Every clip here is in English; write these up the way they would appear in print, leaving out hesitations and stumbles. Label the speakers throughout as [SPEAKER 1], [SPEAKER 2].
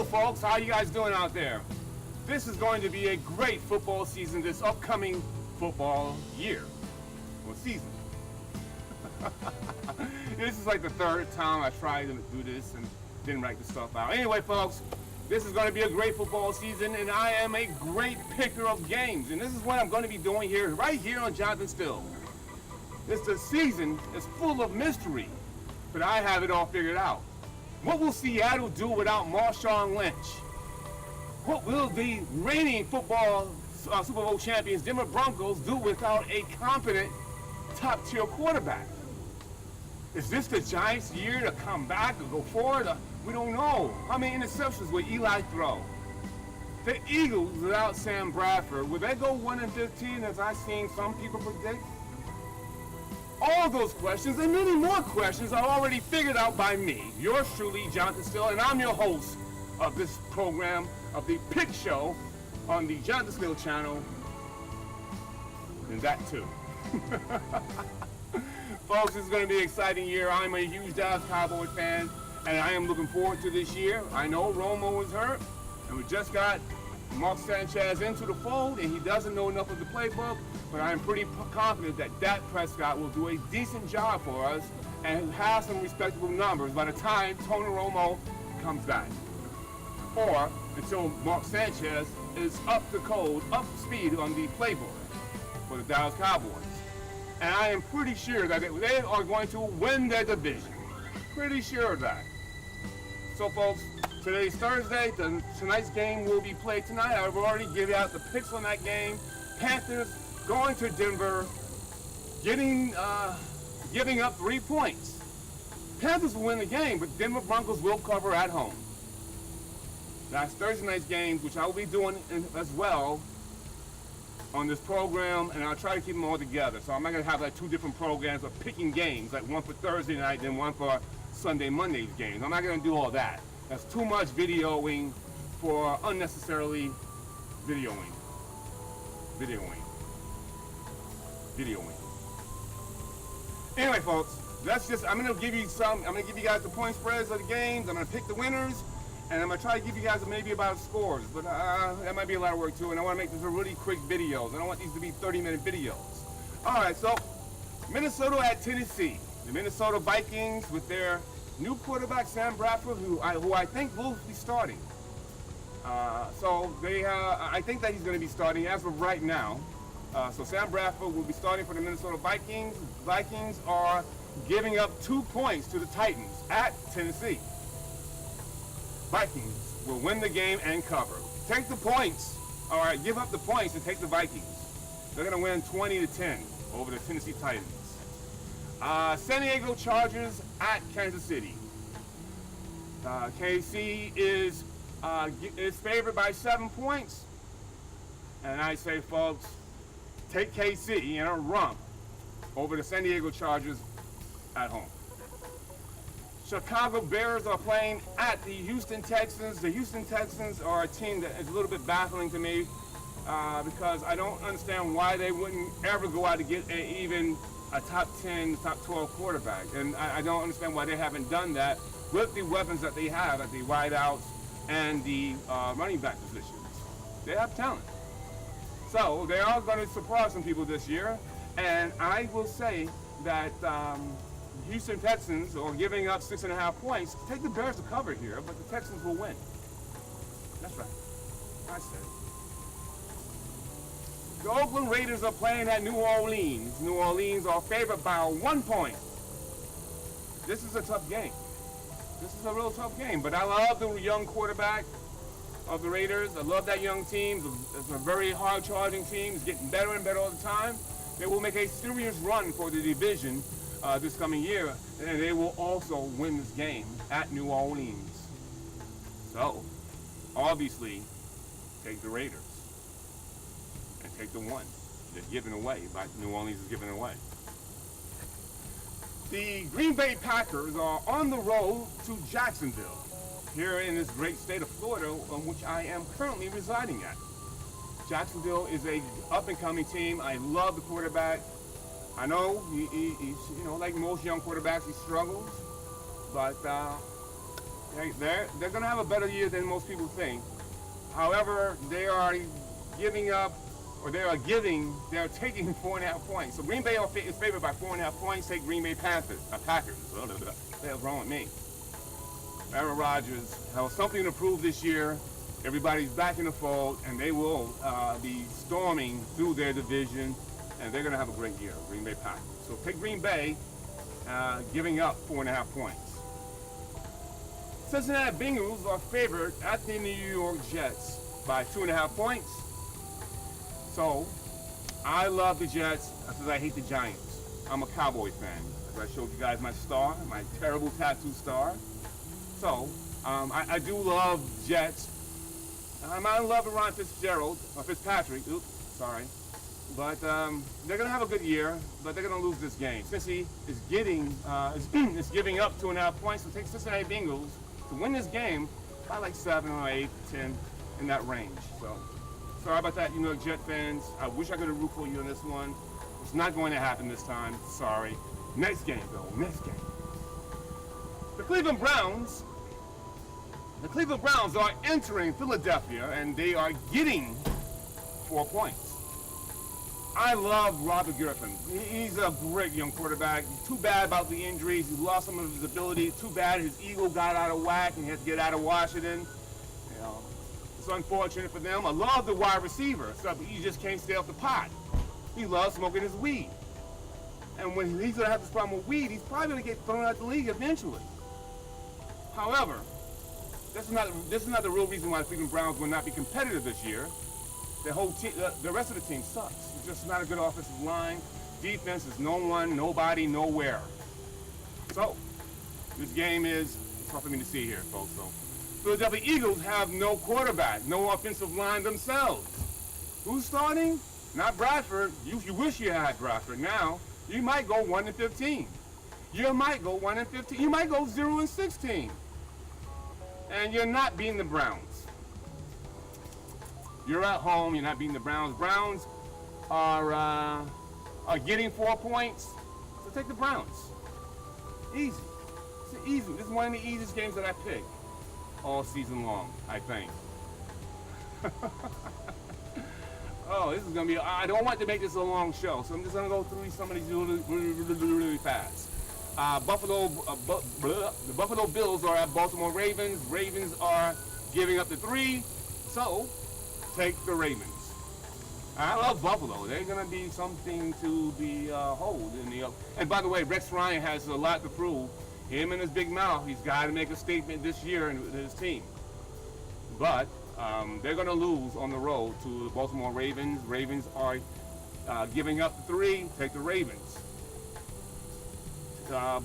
[SPEAKER 1] folks, how you guys doing out there? This is going to be a great football season this upcoming football year, or season. This is like the third time I tried to do this and didn't write the stuff out. Anyway, folks, this is going to be a great football season, and I am a great picker of games, and this is what I'm going to be doing here, right here on Johnathan Steele. The season is full of mystery, but I have it all figured out. What will Seattle do without Marshawn Lynch? What will the reigning football Super Bowl champions Denver Broncos do without a competent top-tier quarterback? Is this the Giants' year to come back or go forward? We don't know. How many interceptions will Eli throw? The Eagles without Sam Bradford, will they go 1-15 as I've seen some people predict? All those questions and many more questions are already figured out by me, yours truly, Johnathan Steele, and I'm your host of this program, of the Pick Show on the Johnathan Steele channel, and that too. Folks, this is going to be an exciting year. I'm a huge Dallas Cowboys fan, and I am looking forward to this year. I know Romo was hurt, and we just got Mark Sanchez into the fold, and he doesn't know enough of the playbook, but I'm pretty confident that Dak Prescott will do a decent job for us and have some respectable numbers by the time Tony Romo comes back. Or until Mark Sanchez is up to code, up to speed on the playbook for the Dallas Cowboys. And I am pretty sure that they are going to win their division. Pretty sure of that. So folks, today's Thursday. Tonight's game will be played tonight. I've already given out the picks on that game. Panthers going to Denver, giving up 3 points. Panthers will win the game, but Denver Broncos will cover at home. That's Thursday night's games, which I will be doing as well on this program, and I'll try to keep them all together. So I'm not going to have like two different programs of picking games, like one for Thursday night and one for Monday's games. I'm not going to do all that. That's too much videoing for unnecessarily videoing. Anyway, folks, I'm going to give you guys the point spreads of the games. I'm going to pick the winners, and I'm going to try to give you guys maybe about scores, but that might be a lot of work too, and I want to make this a really quick videos. I don't want these to be 30-minute videos. All right, so Minnesota at Tennessee. The Minnesota Vikings with their new quarterback, Sam Bradford, who I think will be starting. I think that he's going to be starting as of right now. So Sam Bradford will be starting for the Minnesota Vikings. Vikings are giving up 2 points to the Titans at Tennessee. Vikings will win the game and cover. Take the points. All right, give up the points and take the Vikings. They're going to win 20-10 over the Tennessee Titans. San Diego Chargers at Kansas City. KC is favored by 7 points. And I say, folks, take KC in a romp over the San Diego Chargers at home. Chicago Bears are playing at the Houston Texans. The Houston Texans are a team that is a little bit baffling to me because I don't understand why they wouldn't ever go out to get even a top 10, top 12 quarterback. And I don't understand why they haven't done that with the weapons that they have at the wideouts and the running back positions. They have talent. So they are going to surprise some people this year. And I will say that Houston Texans are giving up 6.5 points. Take the Bears to cover here, but the Texans will win. That's right. I said it. The Oakland Raiders are playing at New Orleans. New Orleans are favored by 1 point. This is a tough game. This is a real tough game, but I love the young quarterback of the Raiders. I love that young team. It's a very hard-charging team. It's getting better and better all the time. They will make a serious run for the division this coming year, and they will also win this game at New Orleans. So, obviously, take the Raiders and take the one. They're giving away, by New Orleans is giving away. The Green Bay Packers are on the road to Jacksonville, here in this great state of Florida, on which I am currently residing at. Jacksonville is a up-and-coming team. I love the quarterback. I know he's like most young quarterbacks, he struggles, but They're going to have a better year than most people think. However, they are giving up, or they're taking 4.5 points. So Green Bay is favored by 4.5 points. Take Green Bay Packers. What the hell's wrong with me? Aaron Rodgers has something to prove this year. Everybody's back in the fold, and they will be storming through their division, and they're going to have a great year, Green Bay Packers. So take Green Bay, giving up 4.5 points. Cincinnati Bengals are favored at the New York Jets by 2.5 points. So I love the Jets because I hate the Giants. I'm a Cowboy fan. As I showed you guys my star, my terrible tattoo star. So I do love Jets. I love Ron Fitzpatrick. Oops, sorry. But they're going to have a good year, but they're going to lose this game. Cincy is giving up 2.5 points. So take Cincinnati Bengals to win this game by like 7 or 8, 10 in that range. So sorry about that, New York Jet fans. I wish I could have root for you on this one. It's not going to happen this time. Sorry. Next game, though. Next game. The Cleveland Browns are entering Philadelphia, and they are getting 4 points. I love Robert Griffin. He's a great young quarterback. Too bad about the injuries. He lost some of his ability. Too bad his ego got out of whack and he had to get out of Washington. You know, it's unfortunate for them. I love the wide receiver, except he just can't stay off the pot. He loves smoking his weed. And when he's going to have this problem with weed, he's probably going to get thrown out of the league eventually. However, this is not the real reason why the Cleveland Browns will not be competitive this year. The whole team, the rest of the team sucks. It's just not a good offensive line. Defense is no one, nobody, nowhere. So, this game is tough for me to see here, folks. So, Philadelphia Eagles have no quarterback, no offensive line themselves. Who's starting? Not Bradford. You wish you had Bradford. Now, you might go 1-15. You might go 1-15. You might go 0-16. And you're not beating the Browns. You're at home. You're not beating the Browns. Browns are getting 4 points. So take the Browns. Easy. It's easy. This is one of the easiest games that I picked all season long, I think. Oh, this is going to be... I don't want to make this a long show, so I'm just going to go through some of these really fast. The Buffalo Bills are at Baltimore Ravens. Ravens are giving up the 3, so take the Ravens. I love Buffalo. They're going to be something to behold in the... And by the way, Rex Ryan has a lot to prove. Him and his big mouth, he's got to make a statement this year in his team. But they're going to lose on the road to the Baltimore Ravens. Ravens are giving up the 3. Take the Ravens.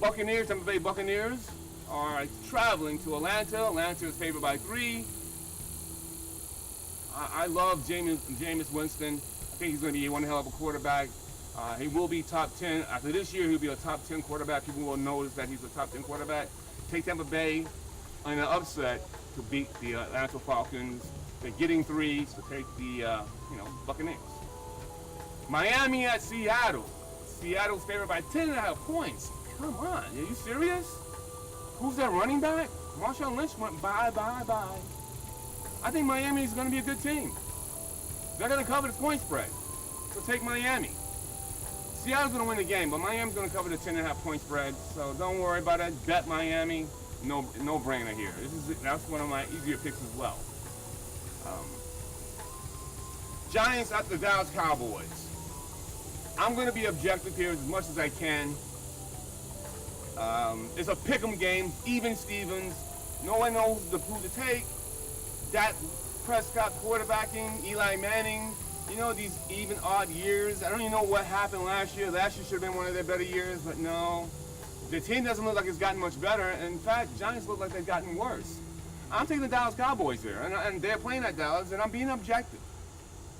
[SPEAKER 1] Buccaneers, Tampa Bay Buccaneers are traveling to Atlanta. Atlanta is favored by 3. I love Jameis Winston. I think he's going to be one hell of a quarterback. He will be top 10. After this year, he'll be a top 10 quarterback. People will notice that he's a top 10 quarterback. Take Tampa Bay in an upset to beat the Atlanta Falcons. They're getting 3, so take the Buccaneers. Miami at Seattle. Seattle's favored by 10.5 points. Come on, are you serious? Who's that running back? Marshawn Lynch went bye. I think Miami is going to be a good team. They're going to cover the point spread. So take Miami. Seattle's going to win the game, but Miami's going to cover the 10.5 point spread. So don't worry about it. Bet Miami. No brainer here. That's one of my easier picks as well. Giants at the Dallas Cowboys. I'm going to be objective here as much as I can. It's a pick'em game, even Stevens. No one knows who to take. Dak Prescott quarterbacking, Eli Manning. You know, these even odd years. I don't even know what happened last year. Last year should have been one of their better years, but no. The team doesn't look like it's gotten much better. In fact, Giants look like they've gotten worse. I'm taking the Dallas Cowboys here, and they're playing at Dallas, and I'm being objective.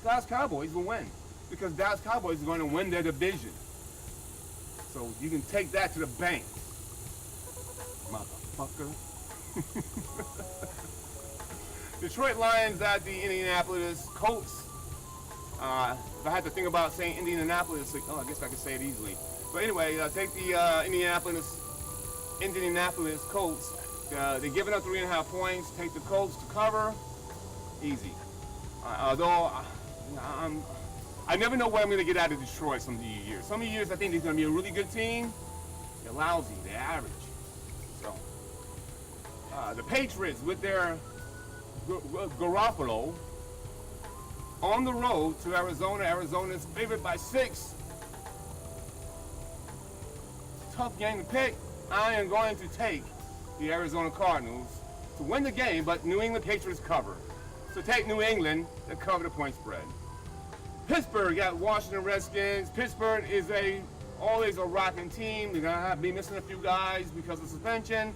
[SPEAKER 1] Dallas Cowboys will win because Dallas Cowboys are going to win their division. So you can take that to the bank, motherfucker. Detroit Lions at the Indianapolis Colts. If I had to think about saying Indianapolis, I guess I could say it easily. But anyway, take the Indianapolis Colts They're giving up 3.5 points. Take the Colts to cover. Easy. Although I never know what I'm going to get out of Detroit some of the years. Some of the years I think they're going to be a really good team. They're lousy. They're average. So the Patriots with their Garoppolo on the road to Arizona. Arizona's favored by 6. Tough game to pick. I am going to take the Arizona Cardinals to win the game, but New England Patriots cover. So take New England to cover the point spread. Pittsburgh got Washington Redskins. Pittsburgh is always a rocking team. They're gonna be missing a few guys because of suspension.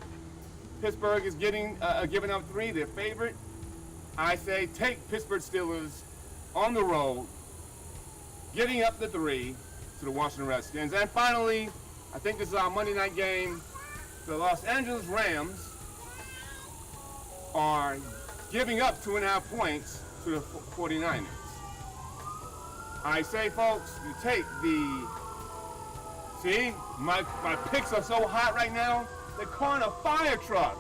[SPEAKER 1] Pittsburgh is giving up 3, their favorite. I say take Pittsburgh Steelers on the road, giving up the 3 to the Washington Redskins. And finally, I think this is our Monday night game. The Los Angeles Rams are giving up 2.5 points to the 49ers. I say, folks, you take the... See, my picks are so hot right now, they're calling a fire truck.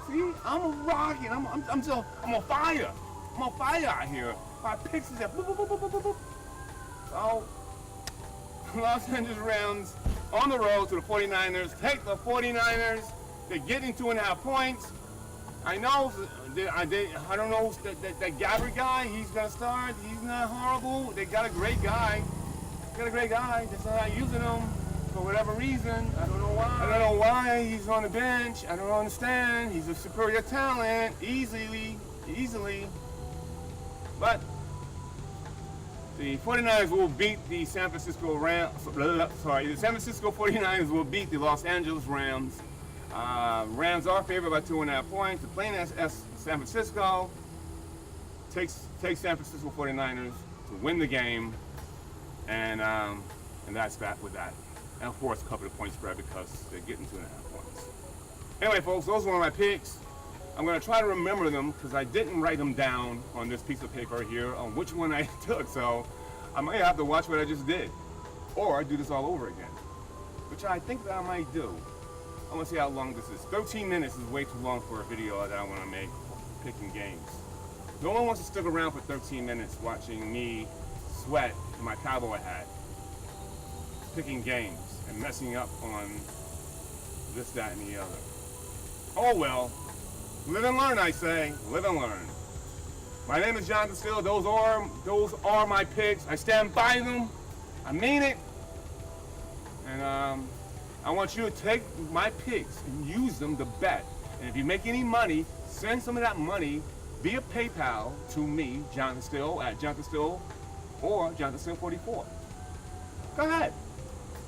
[SPEAKER 1] See, I'm rocking. I'm on fire. I'm on fire out here. My picks is at boop, boop, boop, boop, boop, boop. So, Los Angeles Rams on the road to the 49ers. Take the 49ers. They're getting 2.5 points. I know, I don't know, that Gabbard guy, he's going to start. He's not horrible. They got a great guy. Just not using him for whatever reason. I don't know why. I don't know why he's on the bench. I don't understand. He's a superior talent, easily. But the 49ers will beat the San Francisco Rams. Sorry, the San Francisco 49ers will beat the Los Angeles Rams. Rams are favored by 2.5 points. They're playing as San Francisco. Take San Francisco 49ers to win the game. And that's that with that. And of course, cover the point spread because they're getting 2.5 points. Anyway, folks, those were my picks. I'm going to try to remember them because I didn't write them down on this piece of paper here on which one I took. So I might have to watch what I just did or do this all over again, which I think that I might do. I want to see how long this is. 13 minutes is way too long for a video that I want to make picking games. No one wants to stick around for 13 minutes watching me sweat in my cowboy hat, picking games and messing up on this, that, and the other. Oh well, live and learn, I say. Live and learn. My name is Johnathan Steele. Those are my picks. I stand by them. I mean it. And I want you to take my picks and use them to bet. And if you make any money, send some of that money via PayPal to me, Johnathan Steele, at Johnathan Steele or Johnathan Steele 44. Go ahead.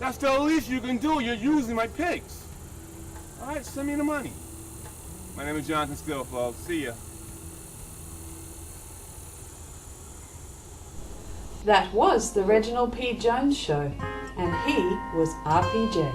[SPEAKER 1] That's the least you can do. You're using my picks. All right, send me the money. My name is Johnathan Steele, folks. See ya.
[SPEAKER 2] That was the Reginald P. Jones Show, and he was RPJ.